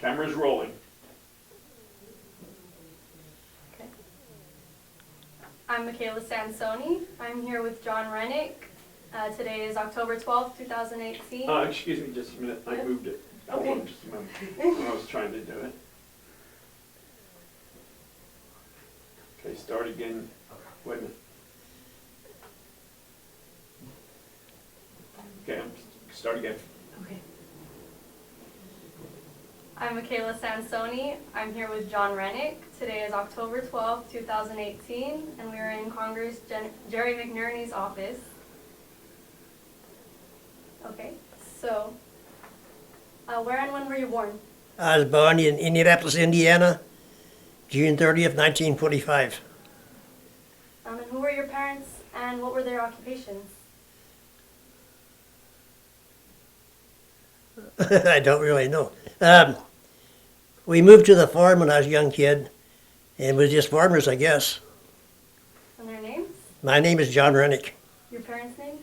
Camera's rolling. Okay. I'm Michaela Sansoni. I'm here with John Wrennick. Today is October 12th, 2018. Excuse me just a minute. I Yep. moved it. Okay. Hold on just a moment. When I was trying to do it. Okay, start again. Wait a minute. Okay, start again. Okay. I'm Michaela Sansoni. I'm here with John Wrennick. Today is October 12th, 2018, and we are in Congress Jerry McNerney's office. Okay, so where and when were you born? I was born in Indianapolis, Indiana, June 30th, 1945. And who were your parents and what were their occupations? I don't really know. We moved to the farm when I was a young kid, and was just farmers, I guess. And their names? My name is John Wrennick. Your parents' names?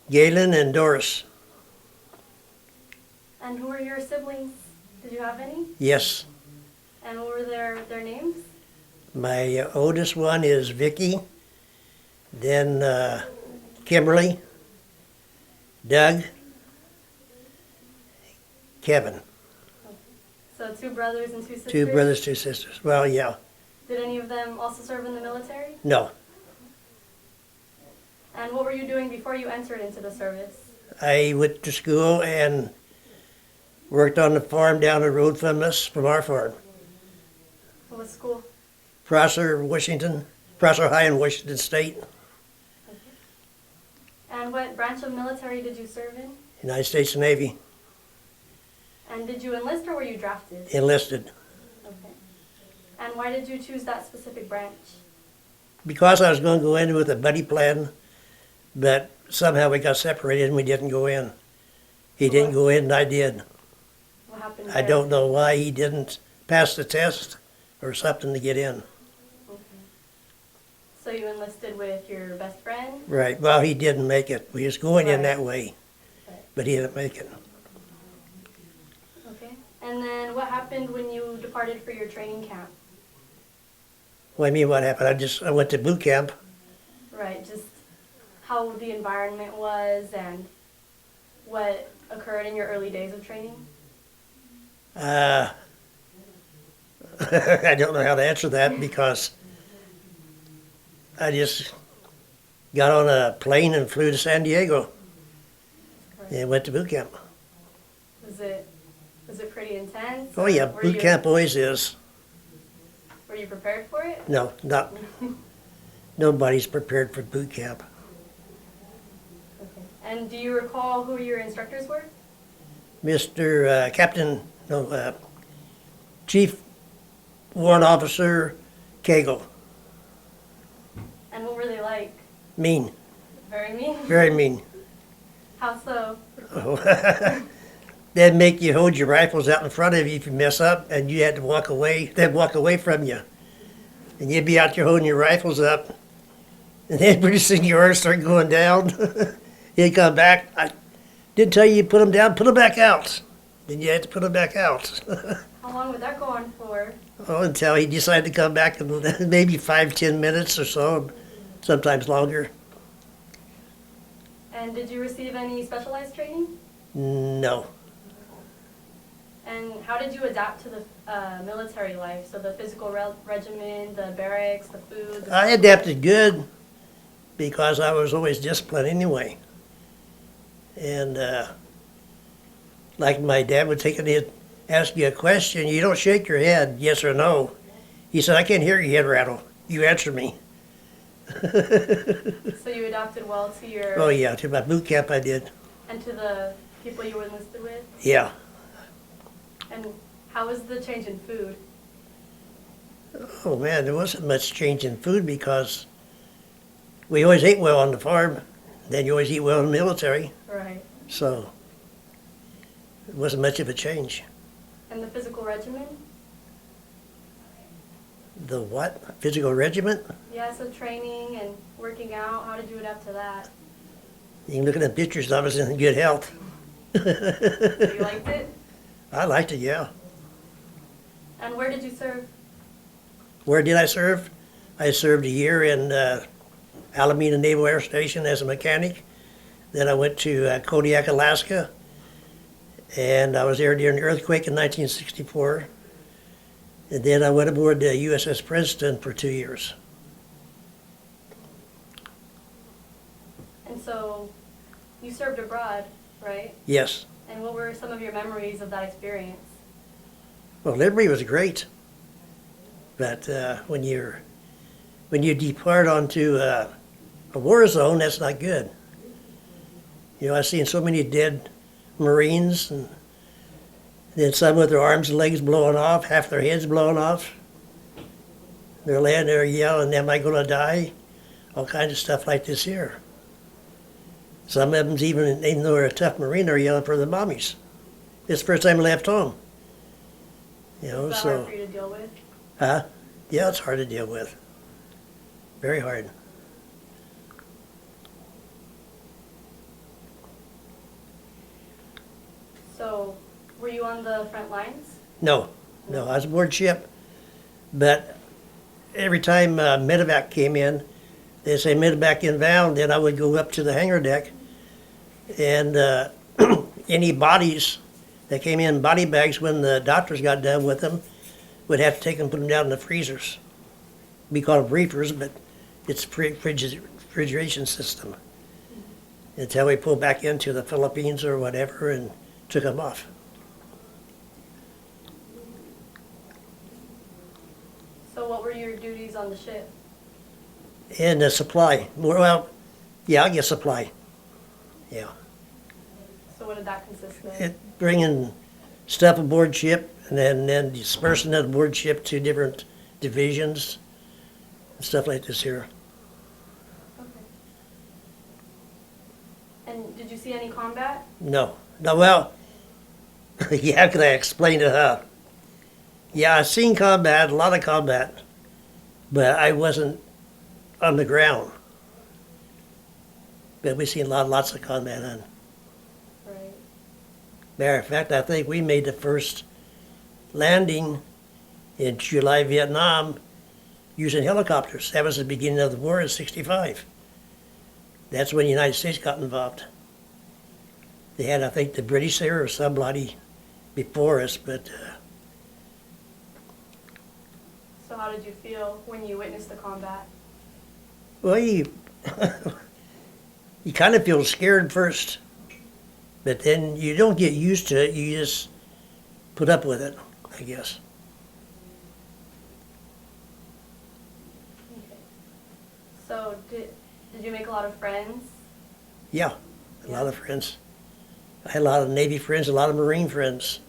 Galen and Doris. And who were your siblings? Did you have any? Yes. And what were their names? My oldest one is Vicky, then Kimberly, Doug, Kevin. So 2 brothers and 2 sisters? 2 brothers, 2 sisters. Well, yeah. Did any of them also serve in the military? No. And what were you doing before you entered into the service? I went to school and worked on the farm down the road from us, from our farm. What school? Prosser, Washington, Prosser High in Washington State, Okay. And what branch of military did you serve in? United States Navy, And did you enlist or were you drafted? enlisted. Okay. And why did you choose that specific branch? Because I was going to go in with a buddy plan, but somehow we got separated and we didn't go in. He didn't go in and I did. What happened I there? don't know why he didn't pass the test or something to get in. Okay. So you enlisted with your best friend? Right, well, he didn't make it. We was going in Right. that way, Right. but he didn't make it. Okay. And then what happened when you departed for your training camp? What do you mean what happened? I went to boot camp. Right, just how the environment was and what occurred in your early days of training? I don't know how to answer that because I just got on a plane and flew to San Diego and went to boot camp. Was it pretty intense? Oh yeah, Were boot you- camp always is. Were you prepared for it? No, not, nobody's prepared for boot camp. Okay. And do you recall who your instructors were? Mr. Chief Warrant Officer Cagle, And what were they like? mean, Very mean? very mean. How so? They'd make you hold your rifles out in front of you if you mess up, and you had to walk away. They'd walk away from you, and you'd be out there holding your rifles up, and then pretty soon your arms start going down. He'd come back. I did tell you put them down. Put them back out. Then you had to put them back out. How long would that go on for? Oh, until he decided to come back in maybe 5-10 minutes or so, sometimes longer. And did you receive any specialized training? No. And how did you adapt to the military life? So the physical regimen, the barracks, the food? I adapted good because I was always disciplined anyway. And like my dad would take it, ask you a question, you don't shake your head, yes or no. He said, I can't hear your head rattle. You answer me. So you adapted well to your... Oh yeah, to my boot camp I did. And to the people you were enlisted with? Yeah. And how was the change in food? Oh man, there wasn't much change in food because we always ate well on the farm. Then you always eat well in the military. Right. So it wasn't much of a change. And the physical regimen? The what? Physical regiment? Yeah, so training and working out, how did you adapt to that? You can look at the pictures, I was in good health. So you liked it? I liked it, yeah. And where did you serve? Where did I serve? I served a year in Alameda Naval Air Station as a mechanic. Then I went to Kodiak, Alaska, and I was there during the earthquake in 1964. And then I went aboard the USS Princeton for 2 years. And so you served abroad, right? Yes. And what were some of your memories of that experience? Well, Liberty was great, but when you depart onto a war zone, that's not good. You know, I've seen so many dead Marines, and then some with their arms and legs blowing off, half their heads blowing off. They're laying there yelling, "Am I going to die?" All kinds of stuff like this here. Some of them's even though they're a tough Marine, they're yelling for the mommies. It's the first time I left home. You know, Is that so. hard for you to deal with? Huh? Yeah, it's hard to deal with. Very hard. So were you on the front lines? No, I was aboard ship, but every time medevac came in, they say medevac inbound, then I would go up to the hangar deck, and any bodies that came in, body bags, when the doctors got done with them, would have to take them and put them down in the freezers. We call them briefers, but it's refrigeration system. Until we pulled back into the Philippines or whatever and took them off. So what were your duties on the ship? And the supply, well, yeah, I guess supply. Yeah. So what did that consist of? Bringing stuff aboard ship and then dispersing it aboard ship to different divisions and stuff like this here. Okay. And did you see any combat? No, well, yeah, how can I explain it, huh? Yeah, I've seen combat, a lot of combat, but I wasn't on the ground. But we've seen lots of combat on. Right. Matter of fact, I think we made the first landing in July, Vietnam, using helicopters. That was the beginning of the war in '65. That's when the United States got involved. They had, I think, the British there or somebody before us, but So how did you feel when you witnessed the combat? well, you kind of feel scared first, but then you don't get used to it. You just put up with it, I guess. Okay. So did you make a lot of friends? Yeah, a lot of friends. I had a lot of Navy friends, a lot of Marine friends.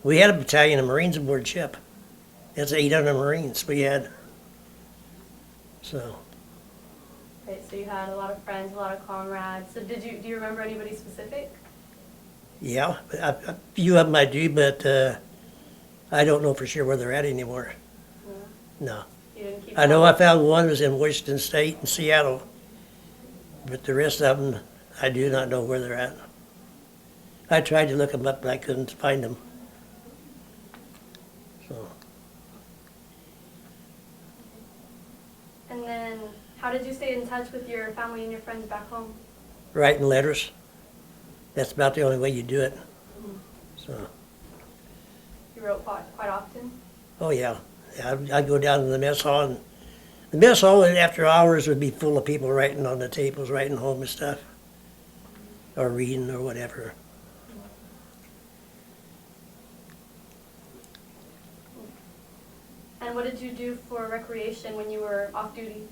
We had a battalion of Marines aboard ship. That's 800 Marines we had. So, Right, so you had a lot of friends, a lot of comrades. So do you remember anybody specific? yeah, a few of them I do, but I don't know for sure where they're at anymore. No. No. You didn't keep I know I contact? found one was in Washington State and Seattle, but the rest of them, I do not know where they're at. I tried to look them up, but I couldn't find them. So, And then how did you stay in touch with your family and your friends back home? writing letters, that's about the only way you do it. So, You wrote quite often? oh yeah, I'd go down to the mess hall, and the mess hall after hours would be full of people writing on the tables, writing home and stuff, or reading or whatever. And what did you do for recreation when you were off duty?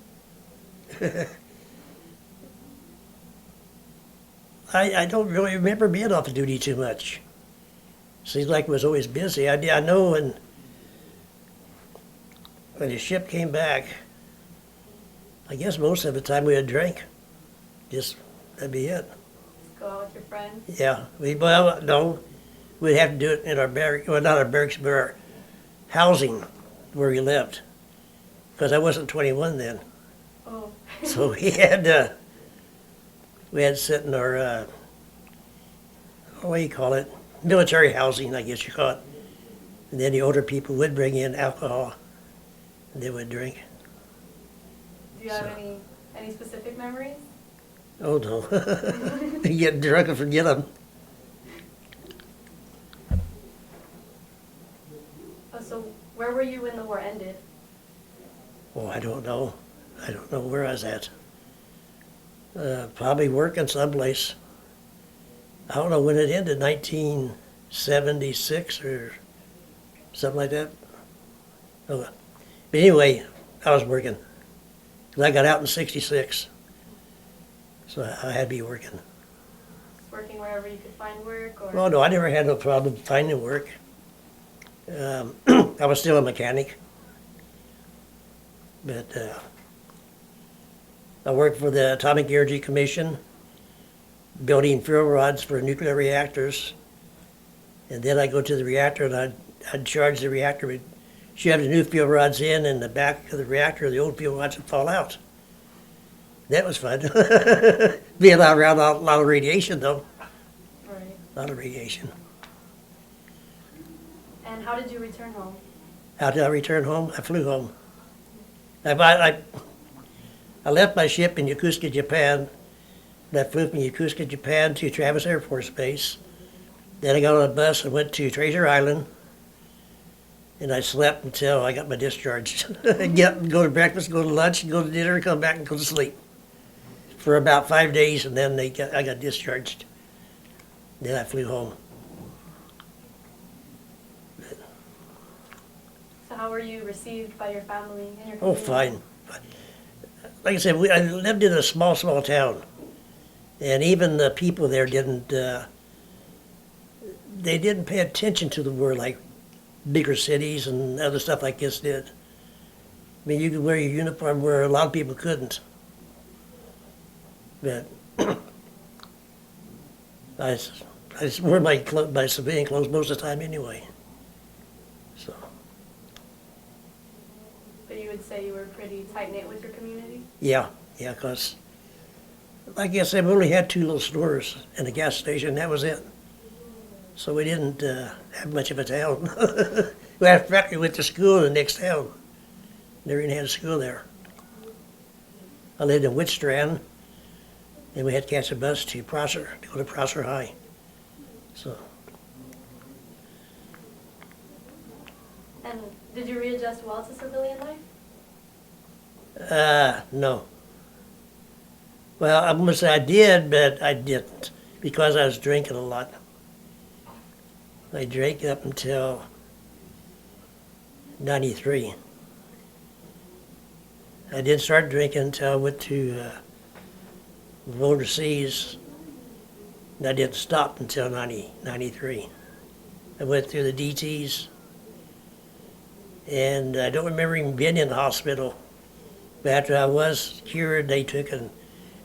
I don't really remember being off duty too much. Seems like it was always busy. I know when the ship came back, I guess most of the time we would drink. Just, that'd be it. Go out with your friends? Yeah, well, no, we'd have to do it in our barracks, well, not our barracks, but our housing where we lived. Because I wasn't 21 then. Oh. So we had to sit in our, what do you call it? Military housing, I guess you call it. And then the older people would bring in alcohol, and they would drink. Do you have So- any specific memories? Oh, no. You get drunk and forget them. Oh, so where were you when the war ended? Oh, I don't know. I don't know where I was at. Probably working someplace. I don't know when it ended, 1976 or something like that. Oh, but anyway, I was working. 'Cause I got out in 66. So I had to be working. Just working wherever you could find work, or? Well, no, I never had no problem finding work. I was still a mechanic. But I worked for the Atomic Energy Commission, building fuel rods for nuclear reactors. And then I go to the reactor and I'd charge the reactor. We'd shove the new fuel rods in, and the back of the reactor, the old fuel rods would fall out. That was fun. Be around a lot of radiation, though. Right. A lot of radiation. And how did you return home? How did I return home? I flew home. I left my ship in Yokosuka, Japan. And I flew from Yokosuka, Japan to Travis Air Force Base. Then I got on a bus and went to Treasure Island. And I slept until I got my discharge. Go to breakfast, go to lunch, go to dinner, come back and go to sleep. For about 5 days, and then I got discharged. Then I flew home. So how were you received by your family and your Oh, community? fine. Like I said, I lived in a small town. And even the people there they didn't pay attention to the war like bigger cities and other stuff like this did. I mean, you could wear your uniform where a lot of people couldn't. But I just wore my civilian clothes most of the time anyway. So, But you would say you were pretty tight-knit with your community? yeah, 'cause like I said, we only had 2 little stores and a gas station, that was it. So we didn't have much of a town. We had a factory, went to school in the next town. Never even had a school there. I lived in Whitstrand, and we had to catch a bus to Prosser, to go to Prosser High. So, And did you readjust well to civilian life? no. Well, I'm gonna say I did, but I didn't, because I was drinking a lot. I drank up until 93. I didn't start drinking until I went to overseas, and I didn't stop until 93. I went through the DTs, and I don't remember even being in the hospital. But after I was cured, they took and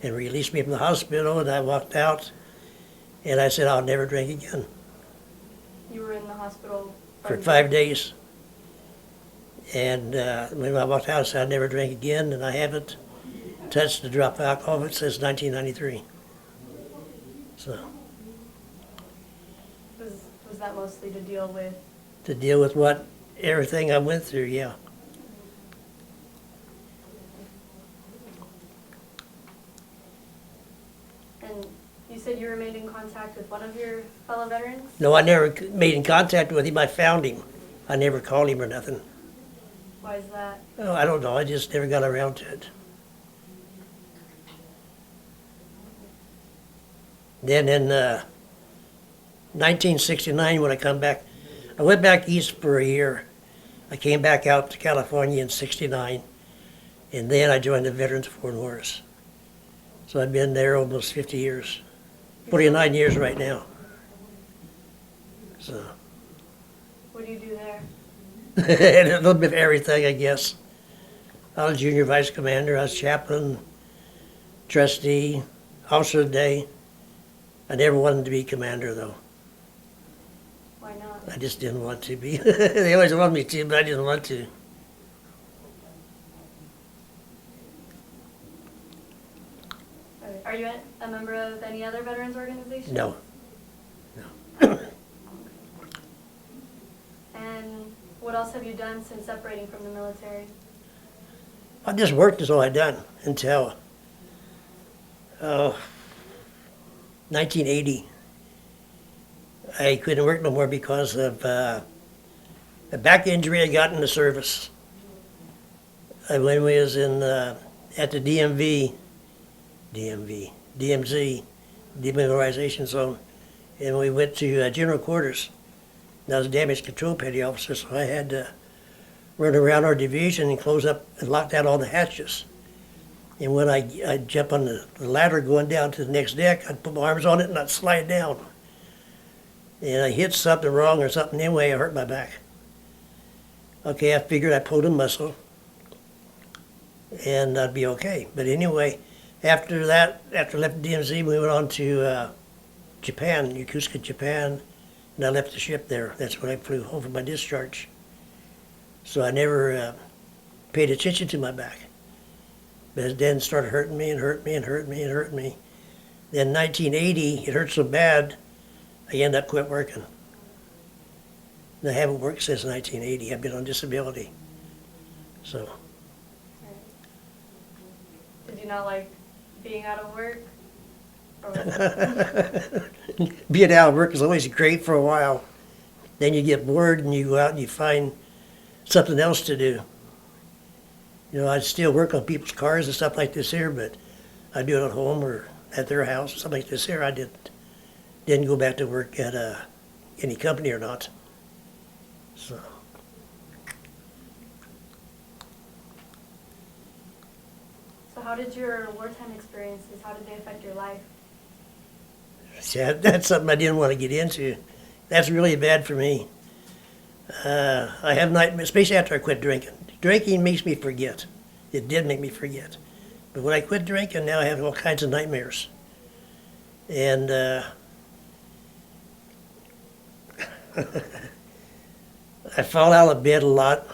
released me from the hospital, and I walked out, and I said, I'll never drink again. You were in the hospital For 5 days. And when I walked out, I said I'd never drink again, and I haven't touched a drop of alcohol since 1993. So, Was that mostly to deal with? to deal with everything I went through, yeah. And you said you remained in contact with one of your fellow veterans? No, I never made in contact with him. I found him. I never called him or nothing. Why is that? Oh, I don't know. I just never got around to it. Then in 1969, when I come back, I went back east for a year. I came back out to California in 69, and then I joined the Veterans of Foreign Wars. So I've been there almost 50 years, 49 years right now. So, What do you do there? a little bit of everything, I guess. I was junior vice commander, I was chaplain, trustee, officer of the day. I never wanted to be commander, though. Why not? I just didn't want to be. They always wanted me to, but I didn't want to. Are you a member of any other veterans organization? No. And What else have you done since separating from the military? I just worked is all I done until 1980. I couldn't work no more because of a back injury I got in the service. When we was in at the DMZ, Demilitarization Zone, and we went to general quarters. And I was a damage control petty officer, so I had to run around our division and close up and lock down all the hatches. And when I'd jump on the ladder going down to the next deck, I'd put my arms on it and I'd slide down. And I hit something wrong or something anyway, I hurt my back. Okay, I figured I pulled a muscle and I'd be okay. But anyway, after that, after I left DMZ, we went on to Japan, Yokosuka, Japan, and I left the ship there. That's when I flew home for my discharge. So I never paid attention to my back. But it then started hurting me and hurt me and hurt me and hurt me. Then 1980, it hurt so bad, I ended up quit working. And I haven't worked since 1980. I've been on disability. So, Did you not like being out of work? Or being out of work is always great for a while. Then you get bored and you go out and you find something else to do. You know, I still work on people's cars and stuff like this here, but I do it at home or at their house, something like this here. I didn't go back to work at any company or not. So. So how did your wartime experiences, how did they affect your life? See, that's something I didn't want to get into. That's really bad for me. I have nightmares, especially after I quit drinking. Drinking makes me forget. It did make me forget. But when I quit drinking, now I have all kinds of nightmares. And I fall out of bed a lot.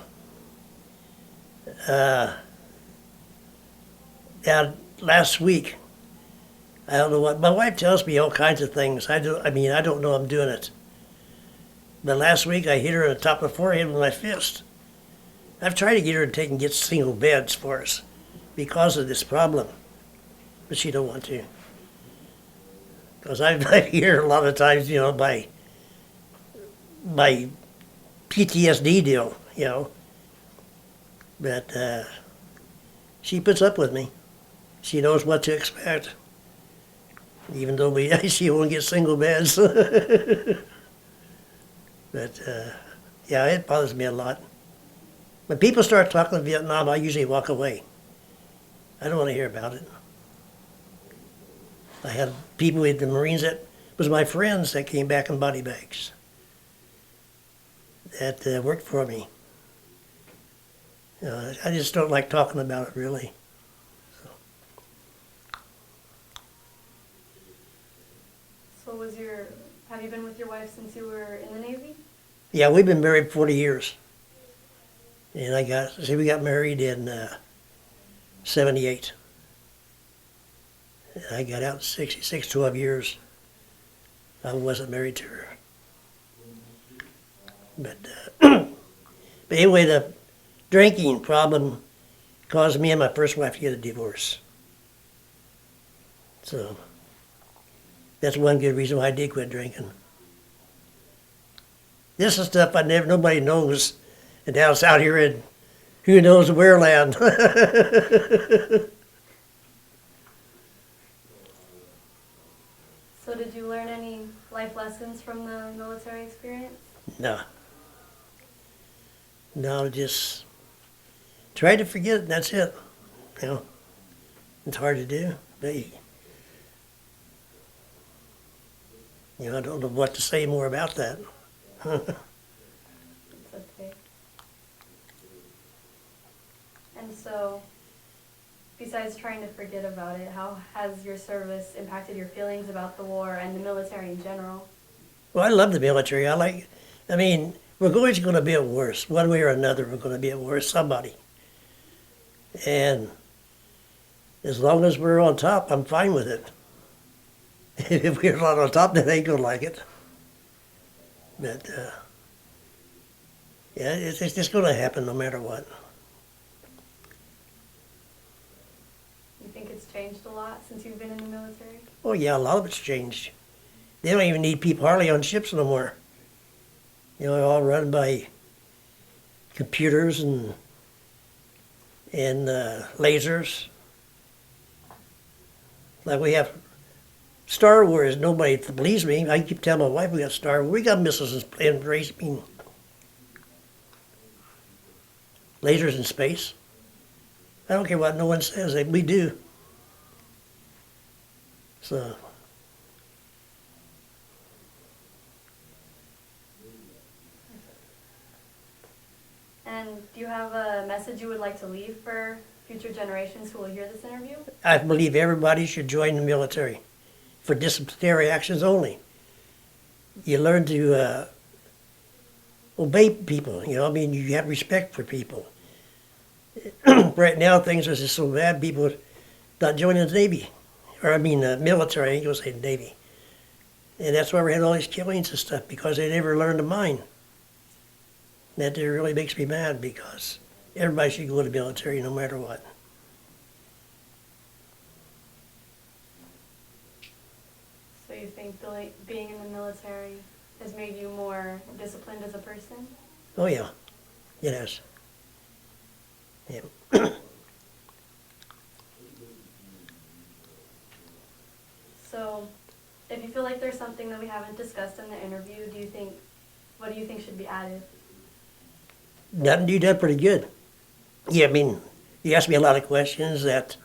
Now, last week, I don't know what, my wife tells me all kinds of things. I don't know I'm doing it. But last week I hit her on the top of the forehead with my fist. I've tried to get her to get single beds for us because of this problem, but she don't want to. Because I hear a lot of times, you know, by PTSD deal, you know. But she puts up with me. She knows what to expect. Even though she won't get single beds. But yeah, it bothers me a lot. When people start talking Vietnam, I usually walk away. I don't want to hear about it. I had people with the Marines that was my friends that came back in body bags that worked for me. I just don't like talking about it, really. So have you been with your wife since you were in the Navy? Yeah, we've been married 40 years. And we got married in 78. And I got out in 66, 12 years. I wasn't married to her. But, but anyway, the drinking problem caused me and my first wife to get a divorce. So that's one good reason why I did quit drinking. This is stuff nobody knows, and now it's out here in who knows where land. So did you learn any life lessons from the military experience? No, just try to forget it, and that's it. You know, it's hard to do, but I don't know what to say more about that. It's okay. And so, besides trying to forget about it, how has your service impacted your feelings about the war and the military in general? Well, I love the military. We're always going to be at war. One way or another, we're going to be at war with somebody. And as long as we're on top, I'm fine with it. If we're not on top, then they ain't going to like it. But Yeah, it's just gonna happen no matter what. You think it's changed a lot since you've been in the military? Oh yeah, a lot of it's changed. They don't even need people hardly on ships no more. You know, they're all run by computers and lasers. Like we have Star Wars. Nobody believes me. I keep telling my wife we got Star Wars. We got missiles and lasers in space. I don't care what no one says. We do. So. And do you have a message you would like to leave for future generations who will hear this interview? I believe everybody should join the military for disciplinary actions only. You learn to obey people. You know, I mean, you have respect for people. Right now, things are just so bad. People not joining the Navy, or I mean, military. I ain't gonna say Navy. And that's why we had all these killings and stuff, because they never learned to mind. That really makes me mad, because everybody should go to the military no matter what. So you think being in the military has made you more disciplined as a person? Oh yeah, it has. Yeah. So if you feel like there's something that we haven't discussed in the interview, what do you think should be added? Nothing, you done pretty good. Yeah, I mean, you asked me a lot of questions that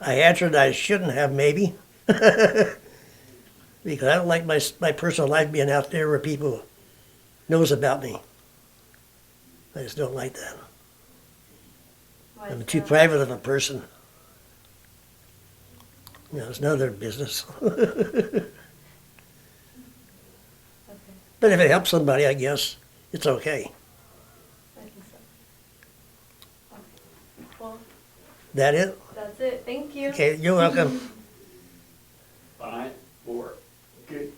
I answered I shouldn't have, maybe. Because I don't like my personal life being out there where people knows about me. I just don't like that. Why I'm is too that? private of a person. You know, it's none of their business. Okay. But if it helps somebody, I guess it's okay. I think so. Okay. Well, That it? that's it. Thank you. Okay, you're welcome. 5, 4, good.